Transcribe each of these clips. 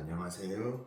안녕하세요.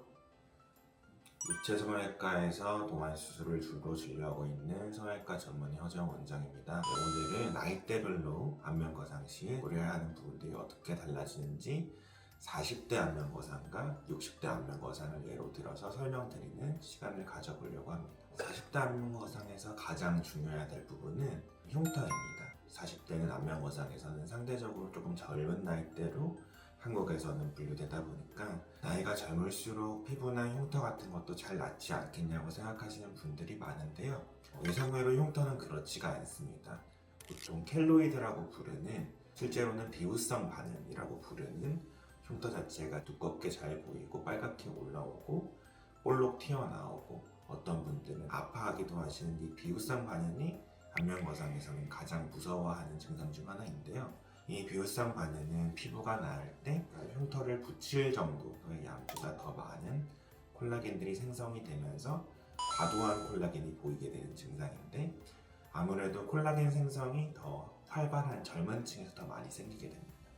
육체 성형외과에서 동안 수술을 주로 진료하고 있는 성형외과 전문 허정 원장입니다. 오늘은 나이대별로 안면 거상 시에 고려해야 하는 부분들이 어떻게 달라지는지 40대 안면 거상과 60대 안면 거상을 예로 들어서 설명드리는 시간을 가져보려고 합니다. 40대 안면 거상에서 가장 중요해야 될 부분은 흉터입니다. 40대는 안면 거상에서는 상대적으로 조금 젊은 나이대로 한국에서는 분류되다 보니까 나이가 젊을수록 피부나 흉터 같은 것도 잘 낫지 않겠냐고 생각하시는 분들이 많은데요. 예상외로 흉터는 그렇지가 않습니다. 보통 켈로이드라고 부르는, 실제로는 비후성 반응이라고 부르는 흉터 자체가 두껍게 잘 보이고 빨갛게 올라오고 볼록 튀어나오고, 어떤 분들은 아파하기도 하시는 이 비후성 반응이 안면 거상에서는 가장 무서워하는 증상 중 하나인데요. 이 비후성 반응은 피부가 나을 때 흉터를 붙일 정도의 양보다 더 많은 콜라겐들이 생성이 되면서 과도한 콜라겐이 보이게 되는 증상인데, 아무래도 콜라겐 생성이 더 활발한 젊은 층에서 더 많이 생기게 됩니다.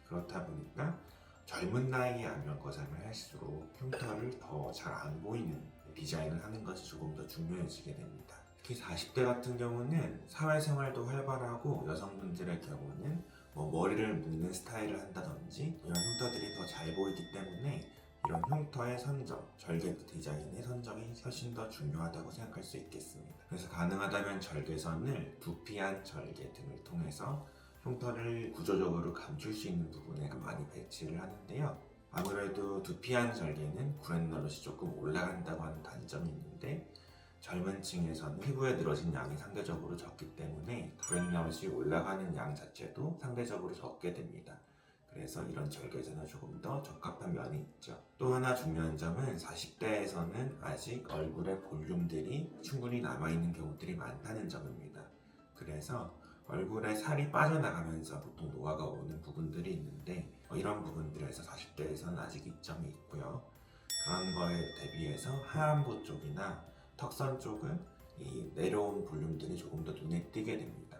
그렇다 보니까 젊은 나이에 안면 거상을 할수록 흉터를 더 잘 안 보이는 디자인을 하는 것이 조금 더 중요해지게 됩니다. 특히 40대 같은 경우는 사회생활도 활발하고, 여성분들의 경우는 머리를 묶는 스타일을 한다든지 이런 흉터들이 더 잘 보이기 때문에 이런 흉터의 선정, 절개 디자인의 선정이 훨씬 더 중요하다고 생각할 수 있겠습니다. 그래서 가능하다면 절개선을 두피안 절개 등을 통해서 흉터를 구조적으로 감출 수 있는 부분에 많이 배치를 하는데요. 아무래도 두피안 절개는 구렛나룻이 조금 올라간다고 하는 단점이 있는데, 젊은 층에서는 피부에 늘어진 양이 상대적으로 적기 때문에 구렛나룻이 올라가는 양 자체도 상대적으로 적게 됩니다. 그래서 이런 절개선은 조금 더 적합한 면이 있죠. 또 하나 중요한 점은 40대에서는 아직 얼굴에 볼륨들이 충분히 남아있는 경우들이 많다는 점입니다. 그래서 얼굴에 살이 빠져나가면서 보통 노화가 오는 부분들이 있는데, 이런 부분들에서 40대에서는 아직 이점이 있고요. 그런 거에 대비해서 하안부 쪽이나 턱선 쪽은 이 내려온 볼륨들이 조금 더 눈에 띄게 됩니다.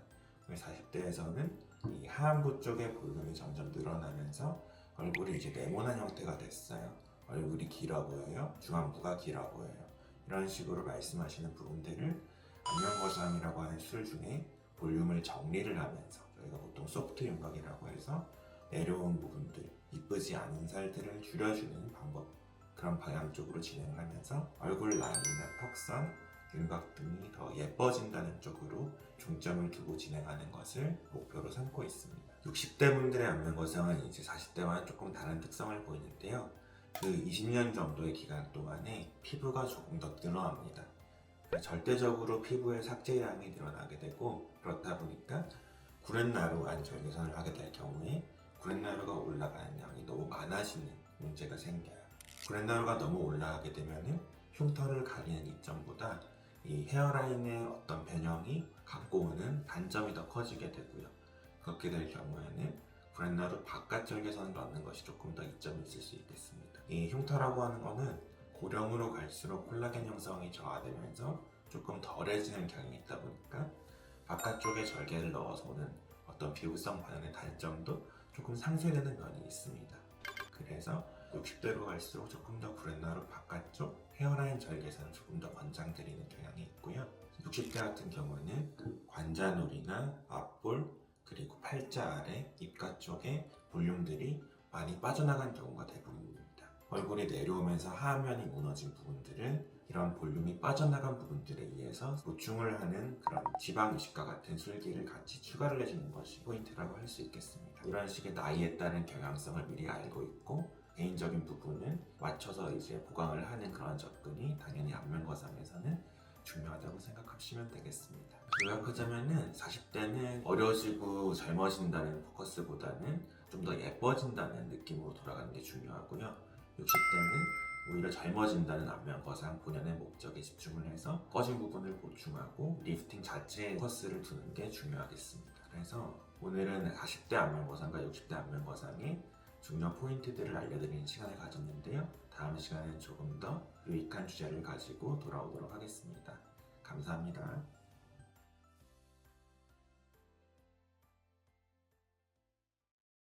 40대에서는 이 하안부 쪽의 볼륨이 점점 늘어나면서 얼굴이 이제 네모난 형태가 됐어요. 얼굴이 길어 보여요. 중안부가 길어 보여요. 이런 식으로 말씀하시는 부분들을 안면 거상이라고 하는 수술 중에 볼륨을 정리를 하면서, 저희가 보통 소프트 윤곽이라고 해서 내려온 부분들, 이쁘지 않은 살들을 줄여주는 방법, 그런 방향 쪽으로 진행을 하면서 얼굴 라인이나 턱선, 윤곽 등이 더 예뻐진다는 쪽으로 중점을 두고 진행하는 것을 목표로 삼고 있습니다. 60대 분들의 안면 거상은 이제 40대와는 조금 다른 특성을 보이는데요. 그 20년 정도의 기간 동안에 피부가 조금 더 늘어납니다. 절대적으로 피부의 삭제량이 늘어나게 되고, 그렇다 보니까 구렛나루 안 절개선을 하게 될 경우에 구렛나루가 올라가는 양이 너무 많아지는 문제가 생겨요. 구렛나루가 너무 올라가게 되면은 흉터를 가리는 이점보다 이 헤어라인의 어떤 변형이 갖고 오는 단점이 더 커지게 되고요. 그렇게 될 경우에는 구렛나루 바깥 절개선을 넣는 것이 조금 더 이점이 있을 수 있겠습니다. 이 흉터라고 하는 거는 고령으로 갈수록 콜라겐 형성이 저하되면서 조금 덜해지는 경향이 있다 보니까 바깥쪽에 절개를 넣어서 오는 어떤 비후성 반응의 단점도 조금 상쇄되는 면이 있습니다. 그래서 60대로 갈수록 조금 더 구렛나루 바깥쪽 헤어라인 절개선을 조금 더 권장드리는 경향이 있고요. 60대 같은 경우는 관자놀이나 앞볼, 그리고 팔자 아래, 입가 쪽에 볼륨들이 많이 빠져나간 경우가 대부분입니다. 얼굴이 내려오면서 하안면이 무너진 부분들은 이런 볼륨이 빠져나간 부분들에 의해서 보충을 하는 그런 지방 이식과 같은 술기를 같이 추가를 해주는 것이 포인트라고 할 수 있겠습니다. 이런 식의 나이에 따른 경향성을 미리 알고 있고, 개인적인 부분은 맞춰서 이제 보강을 하는 그런 접근이 당연히 안면 거상에서는 중요하다고 생각하시면 되겠습니다. 요약하자면은 40대는 어려지고 젊어진다는 포커스보다는 좀 더 예뻐진다는 느낌으로 돌아가는 게 중요하고요. 60대는 오히려 젊어진다는 안면 거상 본연의 목적에 집중을 해서 꺼진 부분을 보충하고 리프팅 자체에 포커스를 두는 게 중요하겠습니다. 그래서 오늘은 40대 안면 거상과 60대 안면 거상의 중요 포인트들을 알려드리는 시간을 가졌는데요. 다음 시간에는 조금 더 유익한 주제를 가지고 돌아오도록 하겠습니다. 감사합니다.